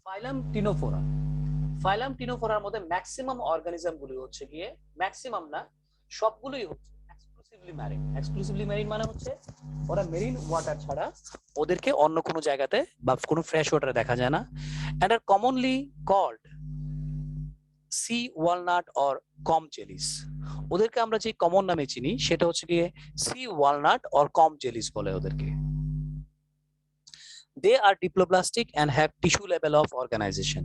ফাইলাম ctenophora, ফাইলাম টিনোফোরার মধ্যে maximum organism গুলি হচ্ছে গিয়ে, ম্যাক্সিমাম না সবগুলোই হচ্ছে এক্সক্লুসিভলি ম্যারিন। এক্সক্লুসিভলি ম্যারিন মানে হচ্ছে ওরা মেরিন ওয়াটার ছাড়া ওদেরকে অন্য কোনো জায়গাতে বা কোনো ফ্রেশ ওয়াটারে দেখা যায় না, and are commonly called sea walnut or comb jellies. ওদেরকে আমরা যে কমন নামে চিনি সেটা হচ্ছে গিয়ে sea walnut or comb jellies বলে ওদেরকে। They are diploblastic and have tissue level of organization.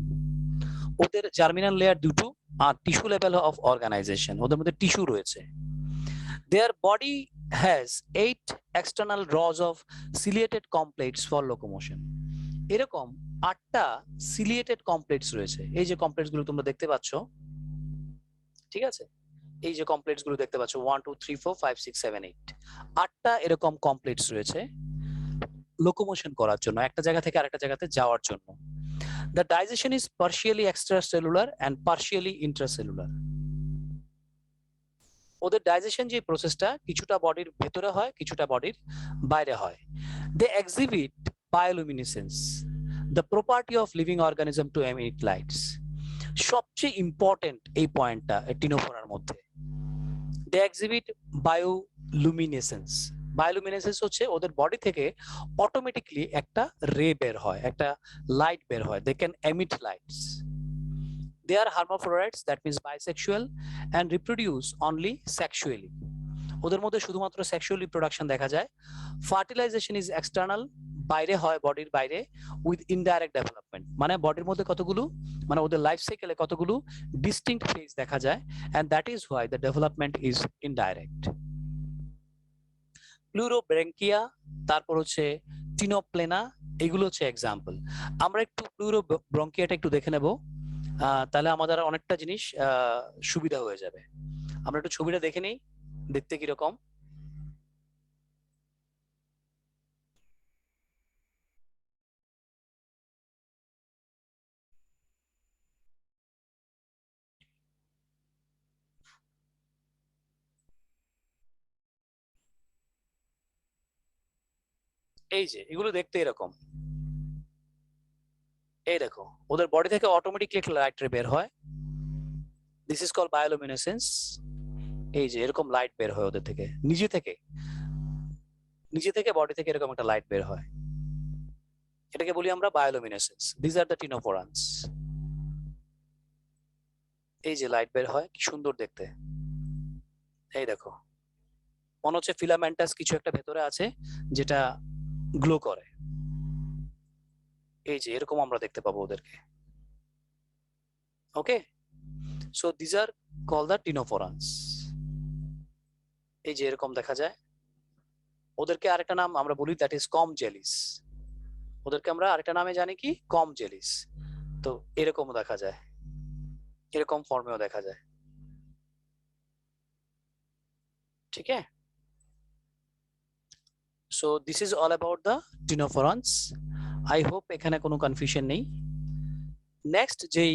ওদের জার্মিনাল লেয়ার দুটো আর টিস্যু লেভেল অফ অর্গানাইজেশন, ওদের মধ্যে টিস্যু রয়েছে। Their body has 8 external rows of ciliated comb plates for locomotion. এরকম 8টা সিলিয়েটেড কমপ্লেটস রয়েছে। এই যে কমপ্লেটস গুলো তোমরা দেখতে পাচ্ছ, ঠিক আছে, এই যে কমপ্লেটস গুলো দেখতে পাচ্ছ 1 2 3 4 5 6 7 8, 8টা এরকম কমপ্লেটস রয়েছে লোকোমোশন করার জন্য, একটা জায়গা থেকে আরেকটা জায়গাতে যাওয়ার জন্য। The digestion is partially extracellular and partially intracellular. ওদের ডাইজেশন যে প্রসেসটা কিছুটা বডির ভেতরে হয়, কিছুটা বডির বাইরে হয়। They exhibit bioluminescence, the property of living organism to emit lights. সবচেয়ে ইম্পর্টেন্ট এই পয়েন্টটা টিনোফোরার মধ্যে। They exhibit bioluminescence. বায়োলুমিনেসেন্স হচ্ছে ওদের বডি থেকে অটোমেটিকলি একটা রে বের হয়, একটা লাইট বের হয়। They can emit lights. They are hermaphrodites, that means bisexual, and reproduce only sexually. ওদের মধ্যে শুধুমাত্র সেক্সুয়াল রিপ্রোডাকশন দেখা যায়। ফার্টিলাইজেশন ইজ এক্সটার্নাল, বাইরে হয়, বডির বাইরে, উইথ ইনডাইরেক্ট ডেভেলপমেন্ট। মানে বডির মধ্যে কতগুলো, মানে ওদের লাইফ সাইকেলে কতগুলো ডিস্টিংক্ট ফেজ দেখা যায়, and that is why the development is indirect. প্লুরোব্রেঙ্কিয়া, তারপর হচ্ছে টিনোপ্লেনা, এগুলো হচ্ছে এক্সাম্পল। আমরা একটু প্লুরোব্রঙ্কিয়াটা একটু দেখে নেব, তাহলে আমাদের অনেকটা জিনিস সুবিধা হয়ে যাবে। আমরা একটু ছবিটা দেখে নিই দেখতে কিরকম। এই যে এগুলো দেখতে এরকম, এই দেখো ওদের বডি থেকে অটোমেটিকলি একটা লাইট বের হয়, দিস ইজ কল্ড বায়োলুমিনেসেন্স। এই যে এরকম লাইট বের হয় ওদের থেকে, নিজে থেকে বডি থেকে এরকম একটা লাইট বের হয়, এটাকে বলি আমরা bioluminescence. This are the ctenophorans. এই যে লাইট বের হয়, কি সুন্দর দেখতে। এই দেখো মনে হচ্ছে ফিলামেন্টাস কিছু একটা ভেতরে আছে যেটা গ্লো করে। এই যে এরকম আমরা দেখতে পাবো ওদেরকে। Okay, so this are call the ctenophorans. এই যে এরকম দেখা যায়। ওদেরকে আরেকটা নাম আমরা বলি, দ্যাট ইজ কম জেলিস। ওদেরকে আমরা আরেকটা নামে জানি কি, কম জেলিস। তো এরকম দেখা যায়, এরকম ফর্মেও দেখা যায়, ঠিক আছে। So this is all about the ctenophorans. I hope এখানে কোনো কনফিউশন নেই। নেক্সট যেই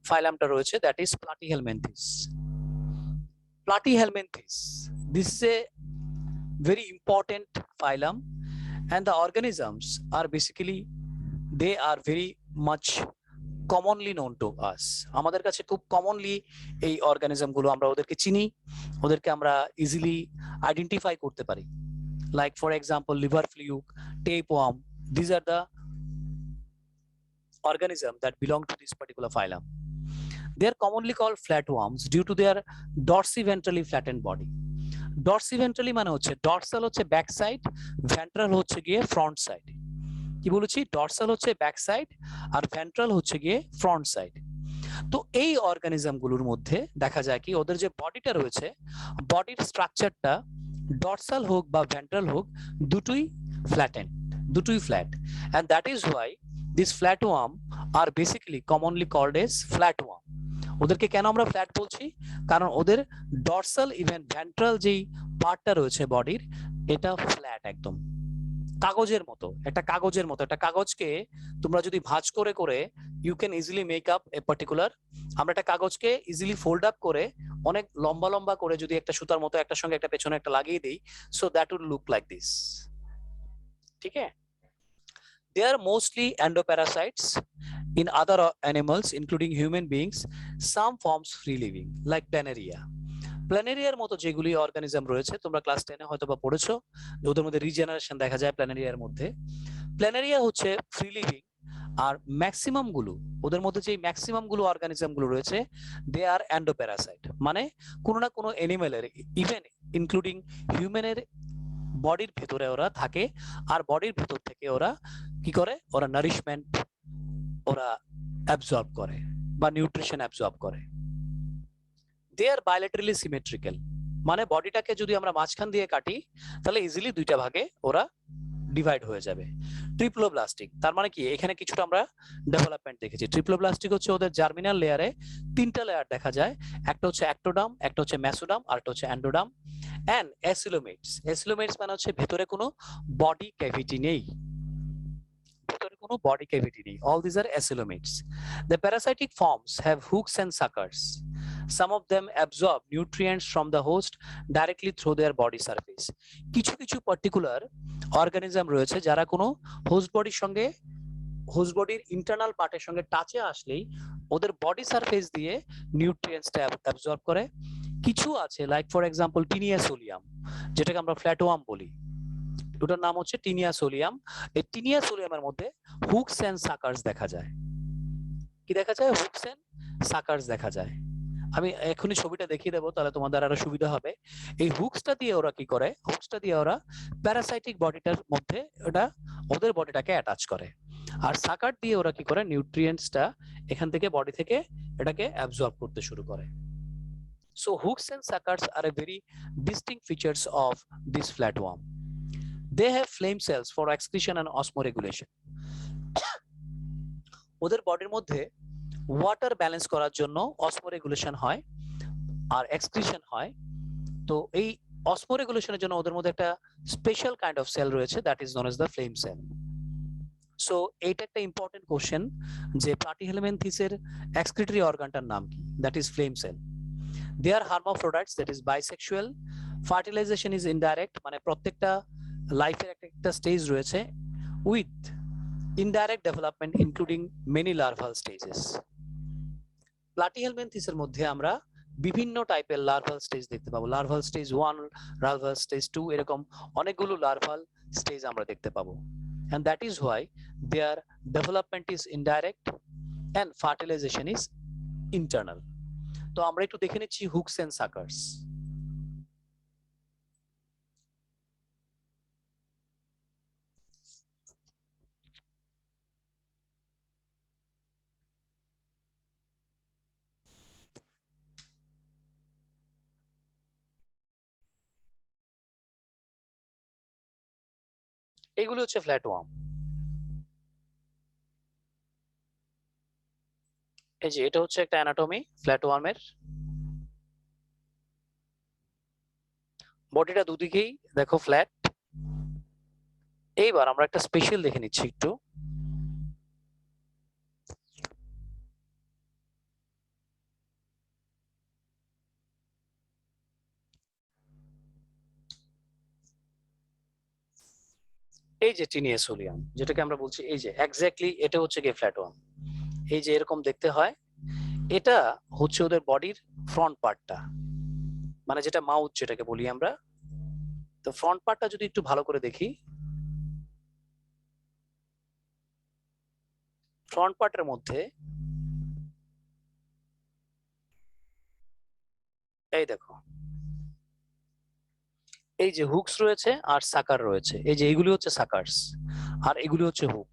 ফাইলামটা রয়েছে that is platyhelminthes. Platyhelminthes, this is a very important phylum, and the organisms are basically, they are very much commonly known to us. আমাদের কাছে খুব commonly এই অর্গানিজম গুলো, আমরা ওদেরকে চিনি, ওদেরকে আমরা ইজিলি আইডেন্টিফাই করতে পারি। Like for example liver fluke, tapeworm, these are the organism that belong to this particular phylum. They are commonly called flatworms due to their dorsiventrally flattened body. ডরসিভেন্ট্রালি মানে হচ্ছে, ডরসাল হচ্ছে ব্যাক সাইড, ভেন্ট্রাল হচ্ছে গিয়ে front side. কি বলেছি, dorsal হচ্ছে back side আর ventral হচ্ছে গিয়ে ফ্রন্ট সাইড। তো এই অর্গানিজম গুলোর মধ্যে দেখা যায় কি, ওদের যে বডিটা রয়েছে, বডির স্ট্রাকচারটা ডরসাল হোক বা ভেন্ট্রাল হোক, দুটোই ফ্ল্যাটেন্ড, দুটোই flat, and that is why this flatworm are basically commonly called as flatworm. ওদেরকে কেন আমরা ফ্ল্যাট বলছি, কারণ ওদের ডরসাল ইভেন ভেন্ট্রাল যেই পার্টটা রয়েছে বডির, এটা ফ্ল্যাট, একদম কাগজের মতো, একটা কাগজের মতো। একটা কাগজকে তোমরা যদি ভাঁজ করে করে, you can easily make up a particular, আমরা একটা কাগজকে ইজিলি ফোল্ড আপ করে অনেক লম্বা লম্বা করে যদি একটা সুতার মতো একটার সঙ্গে একটা পেছনে একটা লাগিয়ে দিই, so that will look like this, ঠিক আছে। They are mostly endoparasites in other animals including human beings. Some forms free living like planaria. প্ল্যানেরিয়ার মতো যেগুলি অর্গানিজম রয়েছে তোমরা ক্লাস 10 এ হয়তো বা পড়েছো, ওদের মধ্যে রিজেনারেশন দেখা যায় প্ল্যানেরিয়ার মধ্যে। প্ল্যানেরিয়া হচ্ছে ফ্রি লিভিং, আর ম্যাক্সিমাম গুলো ওদের মধ্যে যে ম্যাক্সিমাম গুলো অর্গানিজম গুলো রয়েছে দে আর এন্ডোপ্যারাসাইট, মানে কোনো না কোনো অ্যানিমেলের ইভেন ইনক্লুডিং হিউম্যানের বডির ভেতরে ওরা থাকে, আর বডির ভেতর থেকে ওরা কি করে, ওরা নারিশমেন্ট ওরা অ্যাবজর্ব করে বা নিউট্রিশন অ্যাবজর্ব করে। দে আর বাইলেটারালি সিমেট্রিক্যাল, মানে বডিটাকে যদি আমরা মাঝখান দিয়ে কাটি তাহলে ইজিলি দুইটা ভাগে ওরা ডিভাইড হয়ে যাবে। ট্রিপ্লোব্লাস্টিক তার মানে কি, এখানে কিছুটা আমরা ডেভেলপমেন্ট দেখেছি। ট্রিপ্লোব্লাস্টিক হচ্ছে ওদের জার্মিনাল লেয়ারে তিনটা লেয়ার দেখা যায়, একটা হচ্ছে অ্যাক্টোডাম, একটা হচ্ছে মেসোডাম, আর একটা হচ্ছে অ্যান্ডোডাম। এন্ড অ্যাসিলোমেটস, অ্যাসিলোমেটস মানে হচ্ছে ভেতরে কোনো বডি ক্যাভিটি নেই, ভেতরে কোনো বডি ক্যাভিটি নেই। All this are acoelomates. The parasitic forms have hooks and suckers. Some of them absorb nutrients from the host directly through their body surface. কিছু কিছু পার্টিকুলার অর্গানিজম রয়েছে যারা কোনো হোস্ট বডির সঙ্গে, হোস্ট বডির ইন্টারনাল পার্টের সঙ্গে টাচে আসলেই ওদের বডি সারফেস দিয়ে নিউট্রিয়েন্টসটা অ্যাবজর্ব করে। কিছু আছে like for example tinea solium, যেটাকে আমরা ফ্ল্যাটওয়ার্ম বলি, ওটার নাম হচ্ছে টিনিয়া সোলিয়াম। এই টিনিয়া সোলিয়ামের মধ্যে হুকস এন্ড সাকার্স দেখা যায়। কি দেখা যায়? হুকস এন্ড সাকার্স দেখা যায়। আমি এখনই ছবিটা দেখিয়ে দেবো, তাহলে তোমাদের আরো সুবিধা হবে। এই হুকসটা দিয়ে ওরা কি করে, হুকসটা দিয়ে ওরা প্যারাসাইটিক বডিটার মধ্যে ওটা ওদের বডিটাকে অ্যাটাচ করে, আর সাকার দিয়ে ওরা কি করে নিউট্রিয়েন্টসটা এখান থেকে বডি থেকে এটাকে অ্যাবজর্ব করতে শুরু করে। So hooks and suckers are a very distinct features of this flatworm. They have flame cells for excretion and osmoregulation. ওদের বডির মধ্যে ওয়াটার ব্যালেন্স করার জন্য অসমোরেগুলেশন হয় আর এক্সক্রিশন হয়। তো এই অসমোরেগুলেশনের জন্য ওদের মধ্যে একটা স্পেশাল কাইন্ড অফ সেল রয়েছে, that is known as the flame cell. So এইটা একটা ইম্পর্টেন্ট কোশ্চেন যে প্লাটিহেলমিনথিসের এক্সক্রিটরি অর্গানটার নাম কি, that is flame cell. They are hermaphrodites, that is bisexual. Fertilization is indirect, মানে প্রত্যেকটা লাইফের একটা স্টেজ রয়েছে, with indirect development including many larval stages. প্লাটিহেলমিনথিসের মধ্যে আমরা বিভিন্ন টাইপের লার্ভাল স্টেজ দেখতে পাবো। লার্ভাল স্টেজ 1, লার্ভাল স্টেজ 2, এরকম অনেকগুলো লার্ভাল স্টেজ আমরা দেখতে পাবো। and that is why their development is indirect and fertilization is internal. তো আমরা একটু দেখে নিচ্ছি হুকস এন্ড সাকার্স। এগুলো হচ্ছে ফ্ল্যাটওয়ার্ম। এই যে এটা হচ্ছে একটা অ্যানাটমি ফ্ল্যাটওয়ার্মের। বডিটা দুদিকেই দেখো ফ্ল্যাট। এইবার আমরা একটা স্পেশাল দেখে নিচ্ছি একটু। এই যে টিনিয়া সোলিয়াম যেটাকে আমরা বলছি, এই যে এক্স্যাক্টলি এটা হচ্ছে গিয়ে ফ্ল্যাটওয়ার্ম। এই যে এরকম দেখতে হয়, এটা হচ্ছে ওদের বডির ফ্রন্ট পার্টটা, মানে যেটা মাউথ যেটাকে বলি আমরা। তো ফ্রন্ট পার্টটা যদি একটু ভালো করে দেখি, ফ্রন্ট পার্টের মধ্যে এই দেখো, এই যে হুকস রয়েছে আর সাকার রয়েছে। এই যে এইগুলি হচ্ছে সাকার্স আর এগুলি হচ্ছে হুক।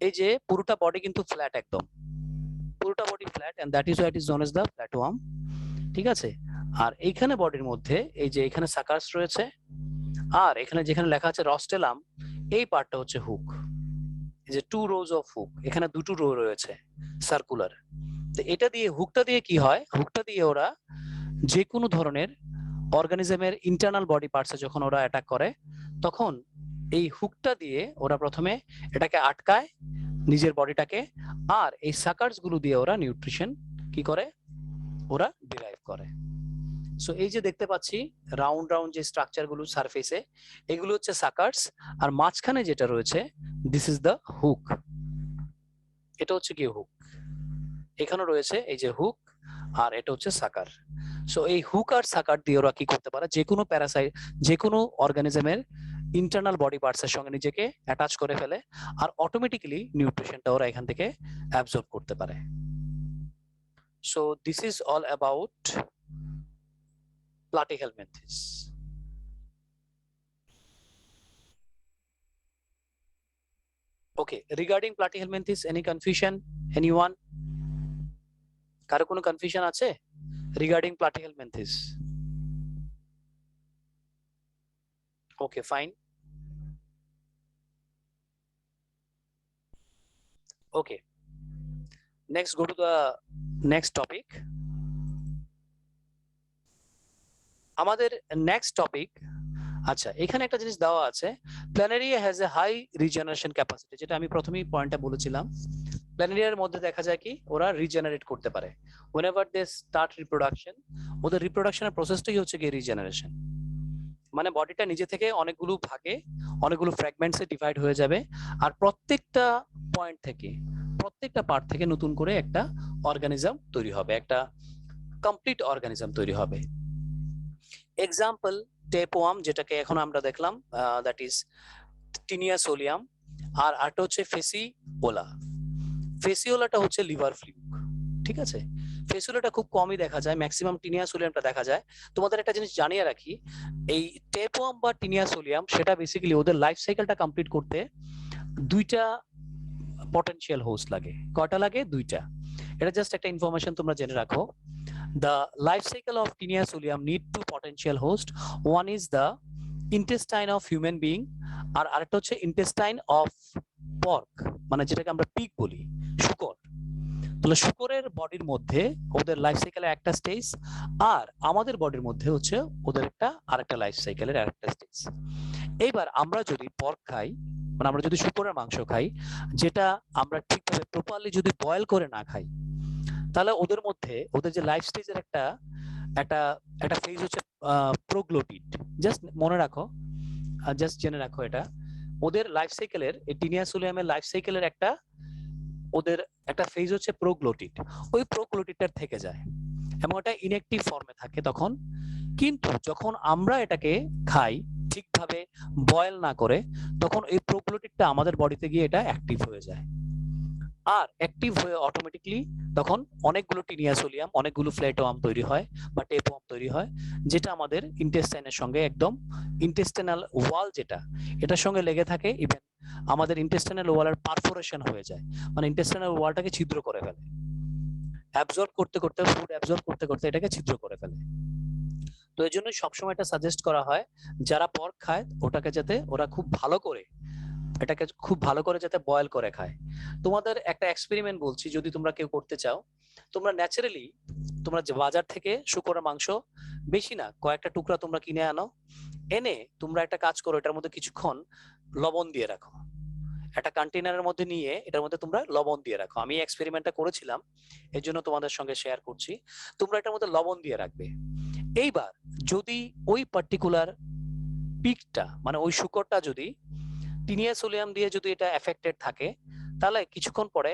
এই যে পুরোটা বডি কিন্তু ফ্ল্যাট, একদম পুরোটা body flat, and that is why it is known as the flatworm. ঠিক আছে? আর এইখানে বডির মধ্যে এই যে এখানে সাকার্স রয়েছে, আর এখানে যেখানে লেখা আছে রস্টেলাম, এই পার্টটা হচ্ছে হুক। এই যে 2 rows অফ হুক, এখানে দুটো রো রয়েছে সার্কুলার। তো এটা দিয়ে, হুকটা দিয়ে কি হয়, হুকটা দিয়ে ওরা যে কোনো ধরনের অর্গানিজমের ইন্টারনাল বডি পার্টসে যখন ওরা অ্যাটাক করে, তখন এই হুকটা দিয়ে ওরা প্রথমে এটাকে আটকায় নিজের বডিটাকে, আর এই সাকার্স গুলো দিয়ে ওরা নিউট্রিশন কি করে, ওরা ডিরাইভ করে। সো এই যে দেখতে পাচ্ছি রাউন্ড রাউন্ড যে স্ট্রাকচার গুলো সারফেসে, এগুলো হচ্ছে সাকার্স, আর মাঝখানে যেটা রয়েছে দিস ইজ দ্য হুক, এটা হচ্ছে কি হুক, এখানে রয়েছে এই যে হুক, আর এটা হচ্ছে সাকার। সো এই হুক আর সাকার দিয়ে ওরা কি করতে পারে, যে কোনো প্যারাসাইট, যে কোনো অর্গানিজমের ইন্টারনাল বডি পার্টস এর সঙ্গে নিজেকে অ্যাটাচ করে ফেলে, আর অটোমেটিক্যালি নিউট্রিশনটা ওরা এখান থেকে অ্যাবজর্ব করতে পারে। So this is all about platyhelminthes. Okay, regarding platyhelminthes, any confusion? Anyone? কারো কোনো কনফিউশন আছে regarding platyhelminthes? Okay, fine. Okay, next go to the next topic. আমাদের নেক্সট টপিক, আচ্ছা এখানে একটা জিনিস দেওয়া আছে, planaria has a high regeneration capacity, যেটা আমি প্রথমেই পয়েন্টটা বলেছিলাম। প্ল্যানেরিয়ার মধ্যে দেখা যায় কি ওরা রিজেনারেট করতে পারে, whenever they start reproduction, ওদের রিপ্রোডাকশনের প্রসেসটাই হচ্ছে কি রিজেনারেশন, মানে বডিটা নিজে থেকে অনেকগুলো ভাগে, অনেকগুলো ফ্র্যাগমেন্টসে ডিভাইড হয়ে যাবে, আর প্রত্যেকটা পয়েন্ট থেকে, প্রত্যেকটা পার্ট থেকে নতুন করে একটা অর্গানিজম তৈরি হবে, একটা কমপ্লিট অর্গানিজম তৈরি হবে। এক্সাম্পল টেপওয়ার্ম, যেটাকে এখন আমরা দেখলাম, দ্যাট ইজ টিনিয়া সোলিয়াম, আর আরটা হচ্ছে ফেসিওলা। ফেসিওলাটা হচ্ছে লিভার ফ্লুক, ঠিক আছে। ফেসিওলাটা খুব কমই দেখা যায়, ম্যাক্সিমাম টিনিয়া সোলিয়ামটা দেখা যায়। তোমাদের একটা জিনিস জানিয়ে রাখি, এই টেপওয়ার্ম বা টিনিয়া সোলিয়াম সেটা বেসিক্যালি ওদের লাইফ সাইকেলটা কমপ্লিট করতে দুইটা পটেনশিয়াল হোস্ট লাগে। কয়টা লাগে? দুইটা। এটা জাস্ট একটা ইনফরমেশন তোমরা জেনে রাখো। The life cycle of Taenia solium need two potential host. One is the intestine of human being, আর আরেকটা হচ্ছে intestine of pork, মানে যেটাকে আমরা পিগ বলি, শূকর। তাহলে শূকরের বডির মধ্যে ওদের লাইফ সাইকেলের একটা স্টেজ, আর আমাদের বডির মধ্যে হচ্ছে ওদের একটা আরেকটা লাইফ সাইকেলের আরেকটা স্টেজ। এইবার আমরা যদি পর্ক খাই, মানে আমরা যদি শূকরের মাংস খাই, যেটা আমরা ঠিকভাবে প্রপারলি যদি বয়েল করে না খাই, তাহলে ওদের মধ্যে ওদের যে লাইফ স্টেজের একটা একটা একটা ফেজ হচ্ছে প্রোগ্লোটিড। জাস্ট মনে রাখো, জাস্ট জেনে রাখো এটা, ওদের লাইফ সাইকেলের, এই টিনিয়া সোলিয়ামের লাইফ সাইকেলের একটা ওদের একটা ফেজ হচ্ছে প্রোগ্লোটিড। ওই প্রোগ্লোটিডটা থেকে যায় এবং এটা ইনঅ্যাক্টিভ ফর্মে থাকে তখন, কিন্তু যখন আমরা এটাকে খাই ঠিকভাবে বয়েল না করে, তখন এই প্রোগ্লোটিডটা আমাদের বডিতে গিয়ে এটা অ্যাক্টিভ হয়ে যায়, আর অ্যাক্টিভ হয়ে অটোমেটিকলি তখন অনেকগুলো টিনিয়া সোলিয়াম, অনেকগুলো ফ্ল্যাটোয়ার্ম তৈরি হয় বা টেপওয়ার্ম তৈরি হয়, যেটা আমাদের ইন্টেস্টাইনের সঙ্গে একদম ইন্টেস্টিনাল ওয়াল যেটা, এটার সঙ্গে লেগে থাকে। ইভেন আমাদের ইন্টেস্টাইনাল ওয়ালের পারফোরেশন হয়ে যায়, মানে ইন্টেস্টাইনাল ওয়ালটাকে ছিদ্র করে ফেলে, অ্যাবজর্ব করতে করতে, ফুড অ্যাবজর্ব করতে করতে এটাকে ছিদ্র করে ফেলে। তো এই জন্য সবসময় এটা সাজেস্ট করা হয় যারা পর্ক খায় ওটাকে যাতে ওরা খুব ভালো করে, এটাকে খুব ভালো করে যাতে বয়েল করে খায়। তোমাদের একটা এক্সপেরিমেন্ট বলছি, যদি তোমরা কেউ করতে চাও, তোমরা ন্যাচারালি তোমরা যে বাজার থেকে শুকরের মাংস বেশি না কয়েকটা টুকরা তোমরা কিনে আনো, এনে তোমরা একটা কাজ করো, এটার মধ্যে কিছুক্ষণ লবণ দিয়ে রাখো, একটা কন্টেনারের মধ্যে নিয়ে এটার মধ্যে তোমরা লবণ দিয়ে রাখো। আমি এক্সপেরিমেন্টটা করেছিলাম, এর জন্য তোমাদের সঙ্গে শেয়ার করছি। তোমরা এটার মধ্যে লবণ দিয়ে রাখবে। এইবার যদি ওই পার্টিকুলার পিকটা, মানে ওই শুকরটা যদি টিনিয়া সোলিয়াম দিয়ে যদি এটা এফেক্টেড থাকে, তাহলে কিছুক্ষণ পরে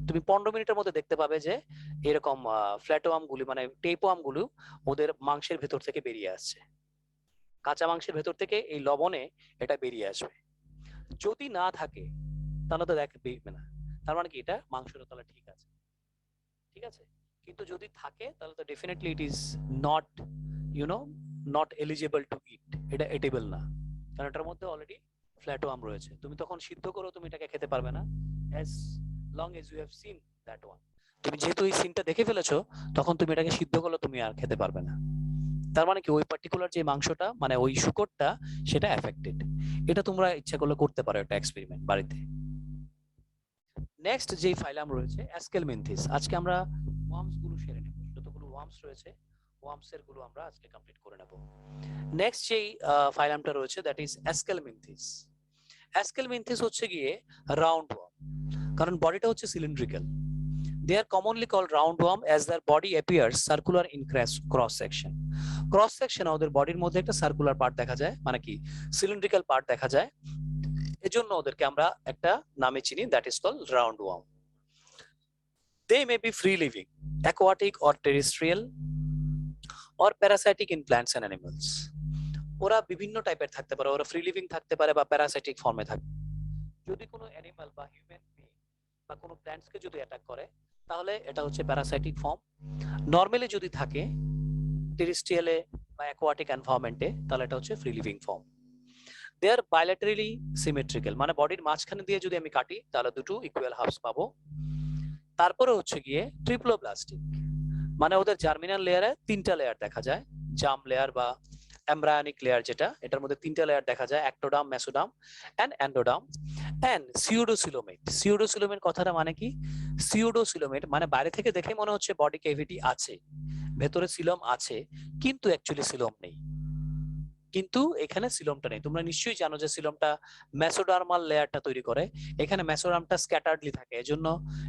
তুমি 15 মিনিটের মধ্যে দেখতে পাবে যে এরকম ফ্ল্যাটোয়ার্ম গুলি, মানে টেপওয়ার্ম গুলো ওদের মাংসের ভেতর থেকে বেরিয়ে আসছে, কাঁচা মাংসের ভেতর থেকে এই লবণে এটা বেরিয়ে আসবে। যদি না থাকে তাহলে তো দেখবে না, তার মানে কি এটা মাংসটা তাহলে ঠিক আছে, ঠিক আছে। কিন্তু যদি থাকে তাহলে তো definitely it is not, you know, not eligible to it, এটা এটেবল না, কারণ এটার মধ্যে অলরেডি ফ্ল্যাটোয়ার্ম রয়েছে। তুমি তখন সিদ্ধ করো, তুমি এটাকে খেতে পারবে না, as long as you have seen that one। তুমি যেহেতু এই সিনটা দেখে ফেলেছো, তখন তুমি এটাকে সিদ্ধ করলে তুমি আর খেতে পারবে না। তার মানে কি ওই পার্টিকুলার যে মাংসটা, মানে ওই শুকরটা, সেটা এফেক্টেড। এটা তোমরা ইচ্ছা করলে করতে পারো একটা এক্সপেরিমেন্ট বাড়িতে। নেক্সট যে ফাইলাম রয়েছে অ্যাস্কেলমেন্থিস। আজকে আমরা ওয়ার্মস গুলো সেরে নেব, যতগুলো ওয়ার্মস রয়েছে ওয়ার্মস এর গুলো আমরা আজকে কমপ্লিট করে নেব। নেক্সট যেই ফাইলামটা রয়েছে দ্যাট ইজ অ্যাস্কেলমেন্থিস। অ্যাস্কেলমেন্থিস হচ্ছে গিয়ে রাউন্ড ওয়ার্ম, কারণ বডিটা হচ্ছে cylindrical. They are commonly called roundworm as their body appears circular in cross section. Cross সেকশনে ওদের বডির মধ্যে একটা সার্কুলার পার্ট দেখা যায়, মানে কি সিলিন্ড্রিক্যাল পার্ট দেখা যায়, এজন্য ওদেরকে আমরা একটা নামে চিনি, that is call roundworm. They may be free living, aquatic or terrestrial or parasitic in plants and animals. ওরা বিভিন্ন টাইপের থাকতে পারে, ওরা ফ্রি লিভিং থাকতে পারে বা প্যারাসাইটিক ফর্মে থাকতে পারে। যদি কোনো অ্যানিমাল বা হিউম্যান বিং বা কোনো প্ল্যান্টসকে যদি অ্যাটাক করে তাহলে এটা হচ্ছে প্যারাসাইটিক ফর্ম। নরমালি যদি থাকে টেরেস্ট্রিয়ালে বা অ্যাকোয়াটিক এনভায়রনমেন্টে তাহলে এটা হচ্ছে ফ্রি লিভিং ফর্ম। দে আর বাইলেটারালি সিমেট্রিক্যাল, মানে বডির মাঝখানে দিয়ে যদি আমি কাটি তাহলে দুটো ইকুয়াল হাফস পাবো। তারপরে হচ্ছে গিয়ে ট্রিপ্লোপ্লাস্টিক, মানে ওদের জার্মিনাল লেয়ারে তিনটা লেয়ার দেখা যায়, জার্ম লেয়ার বা এমব্রায়োনিক লেয়ার, যেটা এটার মধ্যে তিনটা লেয়ার দেখা যায়, ectoderm, mesoderm and endoderm and pseudocoelomate. Pseudocoelomate কথাটা মানে কি? সিউডোসিলোমেট মানে বাইরে থেকে দেখে মনে হচ্ছে বডি ক্যাভিটি আছে, ভেতরে সিলম আছে, কিন্তু অ্যাকচুয়ালি সিলম নেই। কিন্তু এখানে সিলমটা নেই। তোমরা নিশ্চয়ই জানো যে সিলমটা মেসোডার্মাল লেয়ারটা তৈরি করে, এখানে মেসোডার্মটা স্ক্যাটার্ডলি থাকে, এজন্য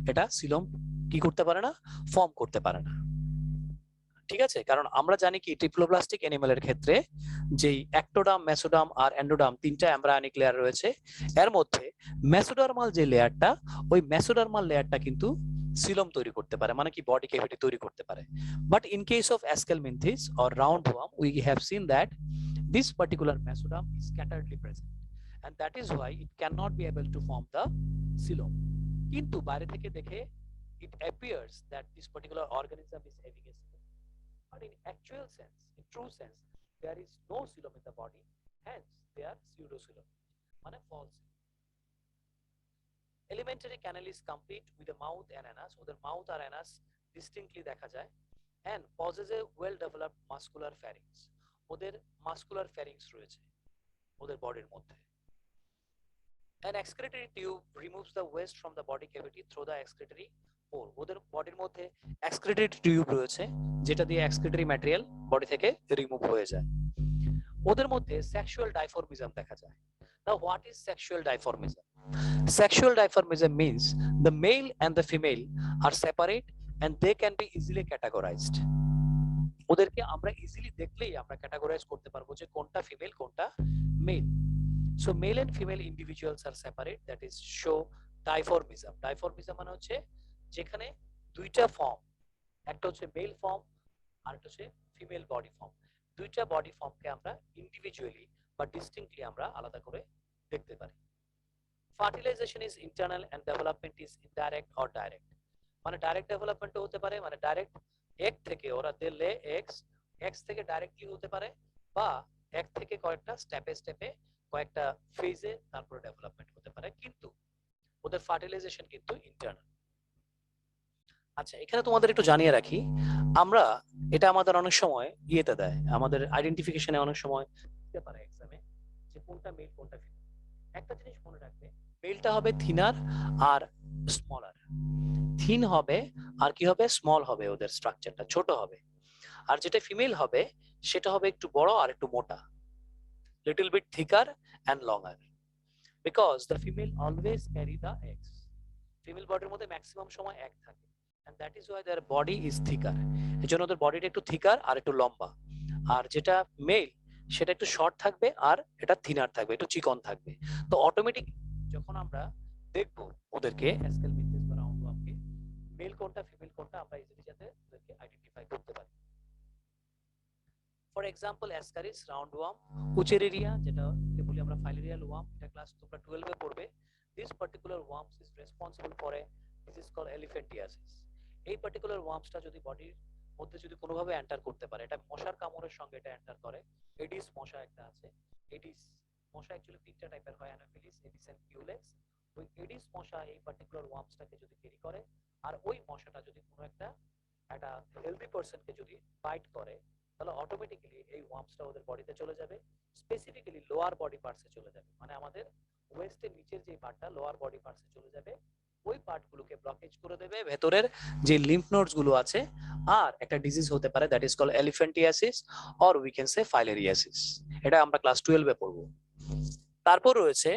এটা সিলম কি করতে পারে না, ফর্ম করতে পারে না। ঠিক আছে, কারণ আমরা জানি কি ট্রিপ্লোপ্লাস্টিক অ্যানিমালের ক্ষেত্রে যেই অ্যাক্টোডার্ম, মেসোডার্ম আর এন্ডোডার্ম তিনটা এমব্রায়োনিক লেয়ার রয়েছে, এর মধ্যে মেসোডার্মাল যে লেয়ারটা, ওই মেসোডার্মাল লেয়ারটা কিন্তু সিলম তৈরি করতে পারে, মানে কি বডি ক্যাভিটি তৈরি করতে পারে। But in case of aschelminthes or roundworm we have seen that this particular mesoderm is scatteredly present and that is why it cannot be able to form the coelom. Kintu বাইরে থেকে দেখে it appears that this particular organism is having a coelom, but in actual sense, in true sense, there is no coelom in the body, hence they are pseudocoelom, মানে false. Alimentary canal is complete with the mouth and anus, ওদের mouth আর anus distinctly দেখা যায়, and possesses a well developed muscular pharynx, ওদের muscular ফ্যারিংস রয়েছে ওদের বডির মধ্যে। An excretory tube removes the waste from the body cavity through the excretory pore, ওদের বডির মধ্যে excretory টিউব রয়েছে যেটা দিয়ে excretory ম্যাটেরিয়াল বডি থেকে রিমুভ হয়ে যায়। ওদের মধ্যে সেক্সুয়াল ডাইফর্মিজম দেখা যায়। Now what is sexual dimorphism? Sexual dimorphism means the male and the female are separate and they can be easily categorized. ওদেরকে আমরা ইজিলি দেখলেই আমরা ক্যাটাগরাইজ করতে পারবো যে কোনটা ফিমেল কোনটা male. So male and female individuals are separate, that is show dimorphism. Dimorphism মানে হচ্ছে যেখানে দুইটা ফর্ম, একটা হচ্ছে মেল ফর্ম আর একটা হচ্ছে ফিমেল বডি ফর্ম, দুইটা বডি ফর্মকে আমরা ইন্ডিভিজুয়ালি বা ডিস্টিংক্টলি আমরা আলাদা করে দেখতে পারি। Fertilisation is internal and development is indirect or direct, মানে ডাইরেক্ট ডেভেলপমেন্ট হতে পারে, মানে ডাইরেক্ট এক থেকে ওরা দিলে এক্স থেকে ডাইরেক্টলি হতে পারে, বা এক থেকে কয়েকটা স্টেপে স্টেপে কয়েকটা ফেজে তারপরে ডেভেলপমেন্ট হতে পারে, কিন্তু ওদের ফার্টিলাইজেশন কিন্তু ইন্টারনাল। আচ্ছা, এখানে তোমাদের একটু জানিয়ে রাখি, আমরা এটা আমাদের অনেক সময় ইয়েতে দেয়, আমাদের আইডেন্টিফিকেশনে অনেক সময় দিতে পারে এক্সামে, যে কোনটা মেল কোনটা ফিমেল। একটা জিনিস মনে রাখবে, মেলটা হবে থিনার আর স্মলার, থিন হবে আর কি হবে, স্মল হবে, ওদের স্ট্রাকচারটা ছোট হবে। আর যেটা ফিমেল হবে সেটা হবে একটু বড় আর একটু মোটা, little bit thicker and longer, because the female always carry the eggs. Female বডির মধ্যে ম্যাক্সিমাম সময় এগ থাকে, and that is why their body is thicker. এজন্য ওদের বডিটা একটু থিকার আর একটু লম্বা। আর যেটা মেল সেটা একটু শর্ট থাকবে আর এটা থিনার থাকবে, একটু চিকন থাকবে। তো অটোমেটিক যখন আমরা দেখবো ওদেরকে অ্যাসকেলমিনথিস বা রাউন্ডওয়ার্মকে মেল কোনটা ফিমেল কোনটা আমরা ইজিলি যাতে ওদেরকে আইডেন্টিফাই করতে পারি। ফর এক্সাম্পল অ্যাসকারিস রাউন্ডওয়ার্ম, উচেরিরিয়া যেটা বলি আমরা ফাইলেরিয়াল ওয়ার্ম, এটা ক্লাস তোমরা 12 এ পড়বে। This particular worms is responsible for a disease call elephantiasis. এই পার্টিকুলার ওয়ার্মসটা যদি বডির মধ্যে যদি কোনোভাবে এন্টার করতে পারে, এটা মশার কামড়ের সঙ্গে এটা এন্টার করে। এডিস মশা একটা আছে, এডিস মশা অ্যাকচুয়ালি তিনটা টাইপের হয়, অ্যানোফিলিস, এডিস এন্ড কিউলেক্স। ওই এডিস মশা এই পার্টিকুলার ওয়ার্মসটাকে যদি ক্যারি করে, আর ওই মশাটা যদি কোনো একটা হেলদি পারসনকে যদি বাইট করে, তাহলে অটোমেটিক্যালি এই ওয়ার্মসটা ওদের বডিতে চলে যাবে, স্পেসিফিক্যালি লোয়ার বডি পার্টসে চলে যাবে, মানে আমাদের ওয়েস্টের নিচের যে পার্টটা লোয়ার বডি পার্টসে চলে যাবে, ওই পার্টগুলোকে ব্লকেজ করে দেবে, ভেতরের যে লিম্ফ নোডস গুলো আছে, আর একটা ডিজিজ হতে পারে that is call elephantiasis or we can say filariasis. এটা আমরা ক্লাস 12 এ পড়বো। তারপর রয়েছে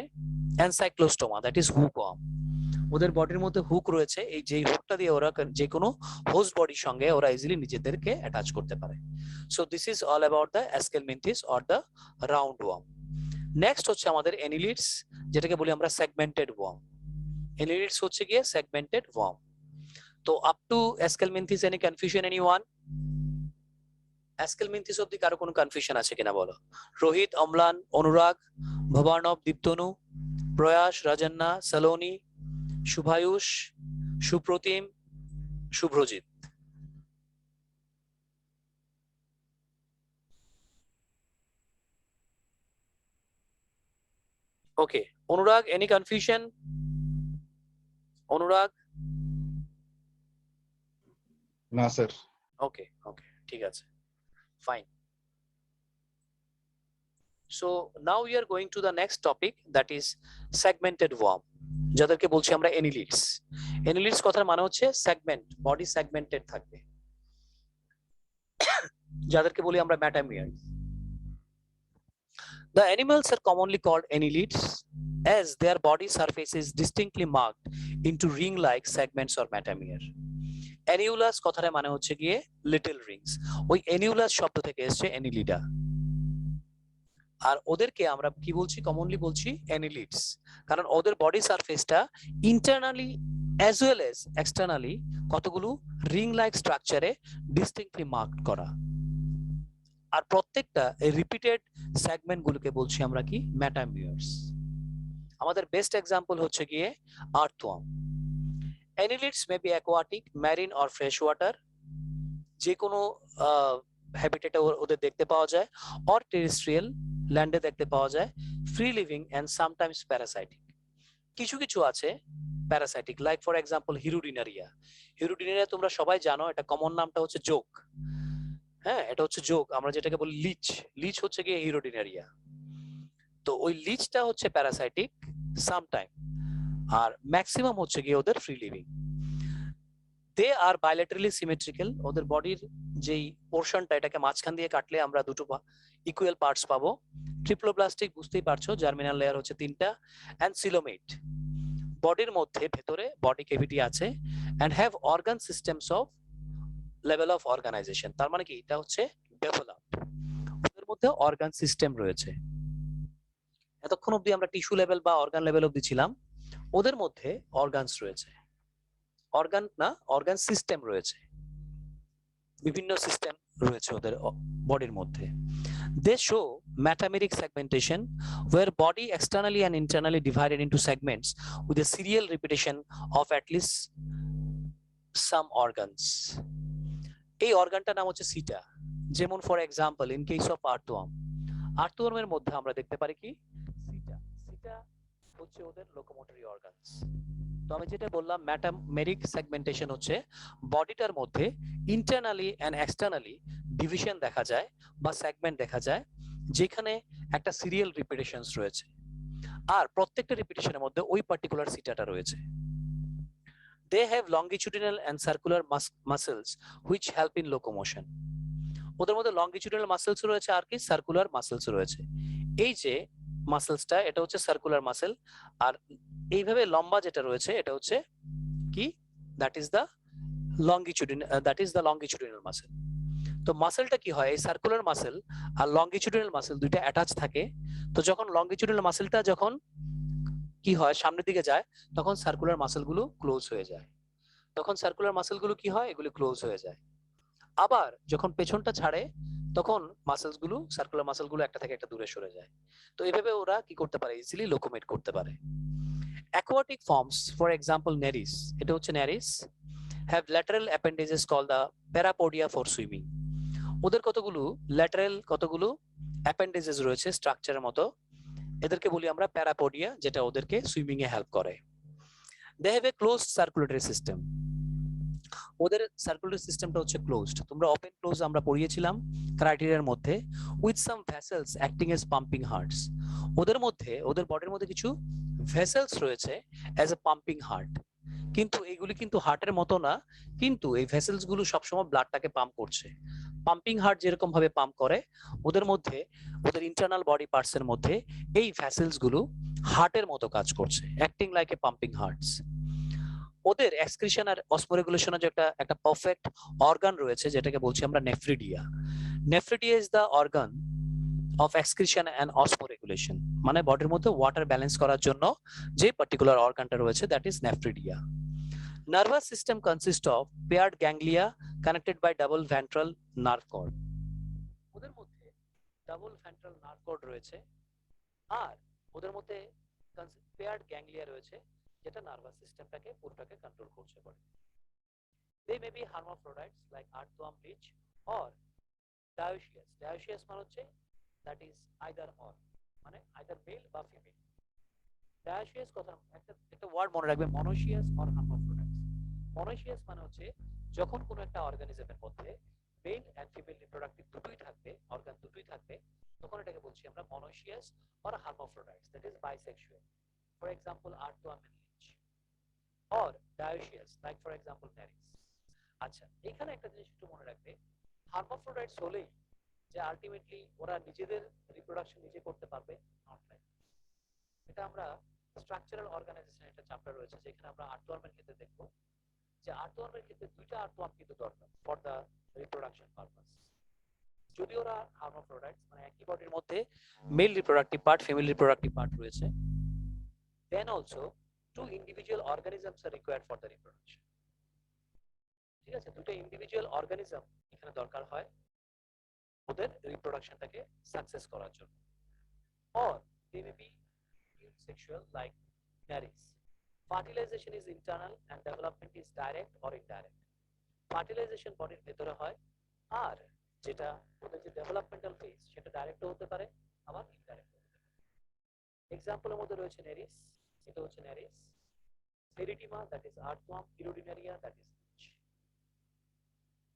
এনসাইক্লোস্টোমা, দ্যাট ইজ হুকওয়ার্ম। ওদের বডির মধ্যে হুক রয়েছে, এই যে হুকটা দিয়ে ওরা যে কোনো হোস্ট বডির সঙ্গে ওরা ইজিলি নিজেদেরকে অ্যাটাচ করতে পারে। So this is all about the aschelminthes or the round worm. Next হচ্ছে আমাদের অ্যানিলিডস, যেটাকে বলি আমরা সেগমেন্টেড ওয়ার্ম। অ্যানিলিডস হচ্ছে গিয়ে সেগমেন্টেড ওয়ার্ম। তো up to aschelminthes any confusion anyone? Aschelminthes অব্দি কারো কোনো কনফিউশন আছে কিনা বলো? রোহিত, অম্লান, অনুরাগ, ভবার্ণব, দীপ্তনু, প্রয়াস, রাজন্না, সালোনি, শুভায়ুষ, সুপ্রতিম, শুভ্রজিৎ। ওকে, অনুরাগ, এনি কনফিউশন? অনুরাগ? না স্যার। ওকে ওকে, ঠিক আছে, fine. So now we are going to the next topic, that is segmented worm, যাদেরকে বলছি আমরা annelids। annelids কথার মানে হচ্ছে সেগমেন্ট, বডি সেগমেন্টেড থাকবে, যাদেরকে বলি আমরা মেটামিয়ার। The animals are commonly called annelids as their body surface is distinctly marked into ring-like segments or metameer. Annulus কথার মানে হচ্ছে গিয়ে লিটল রিংস, ওই annulus শব্দ থেকে এসেছে annelida। আর ওদেরকে আমরা কি বলছি? কমনলি বলছি অ্যানিলিডস, কারণ ওদের বডি সারফেসটা internally as well as externally কতগুলো রিং লাইক স্ট্রাকচারে ডিস্টিংক্টলি মার্কড করা, আর প্রত্যেকটা এই রিপিটেড সেগমেন্ট গুলোকে বলছি আমরা কি? মেটামিয়ার্স। আমাদের বেস্ট এক্সাম্পল হচ্ছে গিয়ে earthworm. Annelids may be aquatic, marine or fresh water, যে কোনো হ্যাবিটেটে ওদের দেখতে পাওয়া যায়, অর টেরেস্ট্রিয়াল, ল্যান্ডে দেখতে পাওয়া যায়, free living and sometimes parasitic. কিছু কিছু আছে parasitic, like for example hirudinaria. Hirudinaria তোমরা সবাই জানো, এটা কমন নামটা হচ্ছে জোক। হ্যাঁ, এটা হচ্ছে জোক, আমরা যেটাকে বলি লিচ। লিচ হচ্ছে গিয়ে হিরোডিনারিয়া। তো ওই লিচটা হচ্ছে প্যারাসাইটিক সামটাইম, আর ম্যাক্সিমাম হচ্ছে গিয়ে ওদের ফ্রি লিভিং। দে আর বাইলেটারালি সিমেট্রিক্যাল, ওদের বডির যেই পোর্শনটা, এটাকে মাঝখান দিয়ে কাটলে আমরা দুটো ইকুয়াল পার্টস পাবো। ট্রিপ্লোপ্লাস্টিক, বুঝতেই পারছো, জার্মিনাল লেয়ার হচ্ছে 3টা, এন্ড সিলোমেট, বডির মধ্যে ভেতরে বডি ক্যাভিটি আছে, and have organ systems of level of organisation. তার মানে কি? এটা হচ্ছে ডেভেলপড, ওদের মধ্যে অর্গান সিস্টেম রয়েছে। এতক্ষণ অবধি আমরা টিস্যু লেভেল বা অর্গান লেভেল অবধি ছিলাম, ওদের মধ্যে অর্গানস রয়েছে, অর্গান না অর্গান সিস্টেম রয়েছে, বিভিন্ন সিস্টেম রয়েছে ওদের বডির মধ্যে। They show metameric segmentation where body externally and internally divided into segments with a serial repetition of at least some organs. এই অর্গানটার নাম হচ্ছে সিটা। যেমন for example in case of earthworm, আর্থওয়ার্মের মধ্যে আমরা দেখতে পারি কি? সিটা। সিটা হচ্ছে ওদের লোকোমোটরি অর্গানস। তো আমি যেটা বললাম, মেটামেরিক সেগমেন্টেশন হচ্ছে বডিটার মধ্যে ইন্টারনালি এন্ড এক্সটার্নালি ডিভিশন দেখা যায় বা সেগমেন্ট দেখা যায়, যেখানে একটা সিরিয়াল রিপিটেশনস রয়েছে, আর প্রত্যেকটা রিপিটেশনের মধ্যে ওই পার্টিকুলার সিটাটা রয়েছে। They have longitudinal and circular muscles which help in locomotion. ওদের মধ্যে লংগিটিউডিনাল মাসেলস রয়েছে আর কি সার্কুলার মাসেলস রয়েছে। এই যে মাসেলসটা, এটা হচ্ছে সার্কুলার মাসেল, আর এইভাবে লম্বা যেটা রয়েছে এটা হচ্ছে কি? That is the longitudinal muscle. তো মাসেলটা কি হয়? এই সার্কুলার মাসেল আর লংগিটিউডিনাল মাসেল দুইটা অ্যাটাচ থাকে। তো যখন লংগিটিউডিনাল মাসেলটা যখন কি হয় সামনের দিকে যায়, তখন সার্কুলার মাসেলগুলো ক্লোজ হয়ে যায়। তখন সার্কুলার মাসেলগুলো কি হয়? এগুলো ক্লোজ হয়ে যায়। আবার যখন পেছনটা ছাড়ে, তখন মাসেলসগুলো, সার্কুলার মাসেলগুলো একটা থেকে একটা দূরে সরে যায়। তো এইভাবে ওরা কি করতে পারে? ইজিলি লোকোমেট করতে পারে। Aquatic forms, for example nereis, এটা হচ্ছে nereis, have lateral appendages call the parapodia for swimming. ওদের কতগুলো ল্যাটারাল, কতগুলো অ্যাপেন্ডেজেস রয়েছে স্ট্রাকচারের মতো, এদেরকে বলি আমরা প্যারাপোডিয়া, যেটা ওদেরকে সুইমিং এ হেল্প করে। They have a closed circulatory system, ওদের সার্কুলার সিস্টেমটা হচ্ছে ক্লোজড। তোমরা ওপেন ক্লোজ আমরা পড়িয়েছিলাম ক্রাইটেরিয়ার মধ্যে, with some vessels acting as pumping hearts. ওদের মধ্যে, ওদের বডির মধ্যে কিছু ভেসেলস রয়েছে অ্যাজ এ পাম্পিং হার্ট, কিন্তু এইগুলি কিন্তু হার্টের মতো না, কিন্তু এই ভেসেলস গুলো সবসময় ব্লাডটাকে পাম্প করছে। পাম্পিং হার্ট যেরকম ভাবে পাম্প করে, ওদের মধ্যে, ওদের ইন্টারনাল বডি পার্টস এর মধ্যে এই ভেসেলস গুলো হার্টের মতো কাজ করছে, acting like a pumping hearts. ওদের এক্সক্রিশন আর অসমোরেগুলেশনের যে একটা পারফেক্ট অর্গান রয়েছে যেটাকে বলছি আমরা nephridia. Nephridia is the organ of excretion and osmoregulation, মানে বডির মধ্যে ওয়াটার ব্যালেন্স করার জন্য যে পার্টিকুলার অর্গানটা রয়েছে that is nephridia. Nervous system consist of paired ganglia connected by double ventral nerve cord. ওদের মধ্যে ডাবল ভেন্ট্রাল নার্ভ কর্ড রয়েছে আর ওদের মধ্যে পেয়ার্ড গ্যাংলিয়া রয়েছে যেটা নার্ভাস সিস্টেমটাকে পুরোটাকে কন্ট্রোল করছে body. They may be hermaphrodites like earthworm, leech or dioecious. Dioecious মানে হচ্ছে that is either or, মানে either male বা female. Dioecious কথা একটা ওয়ার্ড মনে রাখবে, monoecious or hermaphrodites. Monoecious মানে হচ্ছে যখন কোনো একটা অর্গানিজমের মধ্যে মেল এন্ড ফিমেল রিপ্রোডাক্টিভ দুটোই থাকবে, অর্গান দুটোই থাকবে, তখন এটাকে বলছি আমরা monoecious or hermaphrodites, that is bisexual. For example, earthworm and leech. Or dioecious like for example Nereis. আচ্ছা, এখানে একটা জিনিস একটু মনে রাখবে, হার্মাফ্রোডাইটস হলেই যে আলটিমেটলি ওরা নিজেদের রিপ্রোডাকশন নিজে করতে পারবে, নট লাইক। এটা আমরা স্ট্রাকচারাল অর্গানাইজেশন একটা চ্যাপ্টার রয়েছে যেখানে আমরা আর্টওয়ার্মের ক্ষেত্রে দেখব যে আর্টওয়ার্মের ক্ষেত্রে দুইটা আর্টওয়ার্ম কিন্তু দরকার ফর দা রিপ্রোডাকশন পারপাস। যদি ওরা হার্মাফ্রোডাইটস মানে একই বডির মধ্যে male reproductive part female reproductive part রয়েছে, then also two individual organisms are required for the reproduction. ঠিক আছে, দুটো ইন্ডিভিজুয়াল অর্গানিজম এখানে দরকার হয় ওদের রিপ্রোডাকশনটাকে সাকসেস করার জন্য। or they may be sexual like Nereis. Fertilization is internal and development is direct or indirect. Fertilization বডির ভেতরে হয় আর যেটা ওদের যে ডেভেলপমেন্টাল ফেজ সেটা ডাইরেক্ট হতে পারে আবার ইনডাইরেক্ট হতে পারে। এক্সাম্পলের মধ্যে রয়েছে নেরিস, এটা হচ্ছে নেরিস, সেরিটিমা that is earthworm, ইরোডিনারিয়া that is লিচ।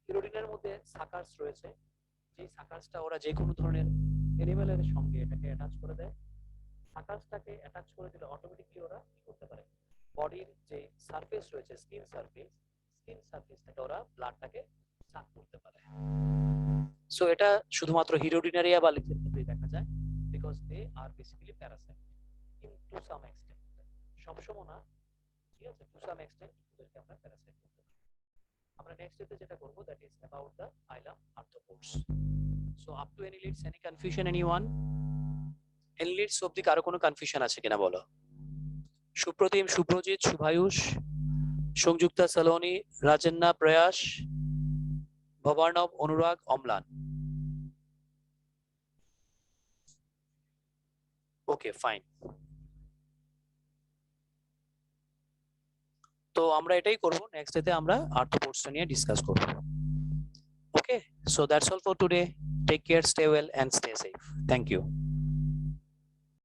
ইরোডিনার মধ্যে সাকার্স রয়েছে, যে সাকার্সটা ওরা যে কোনো ধরনের অ্যানিমেলের সঙ্গে এটাকে অ্যাটাচ করে দেয়। সাকার্সটাকে অ্যাটাচ করে দিলে অটোমেটিক্যালি ওরা কি করতে পারে, বডির যে সারফেস রয়েছে স্কিন সারফেস থেকে ওরা ব্লাডটাকে সাক করতে পারে। সো এটা শুধুমাত্র হিরোডিনারিয়া বা লিচের ক্ষেত্রেই দেখা যায়, because they are basically parasite in to some extent, সবসময় না, ঠিক আছে, টু সাম এক্সটেন্ট ওদেরকে আমরা প্যারাসাইট করতে পারি। আমরা নেক্সট ডেতে যেটা করব that is about the phylum arthropods. So up to annelids, any confusion anyone? Annelids অবধি কারো কোনো কনফিউশন আছে কিনা বলো? সুপ্রতিম, শুভ্রজিৎ, শুভায়ুষ, সংযুক্তা, সলোনি, রাজন্না, প্রয়াস, ভবার্ণব, অনুরাগ, অম্লান। Okay fine. তো আমরা এটাই করব, নেক্সট ডেতে আমরা আর্থ্রোপোডসটা নিয়ে ডিসকাস করব। Okay, so that's all for today. Take care, stay well and stay safe. Thank you.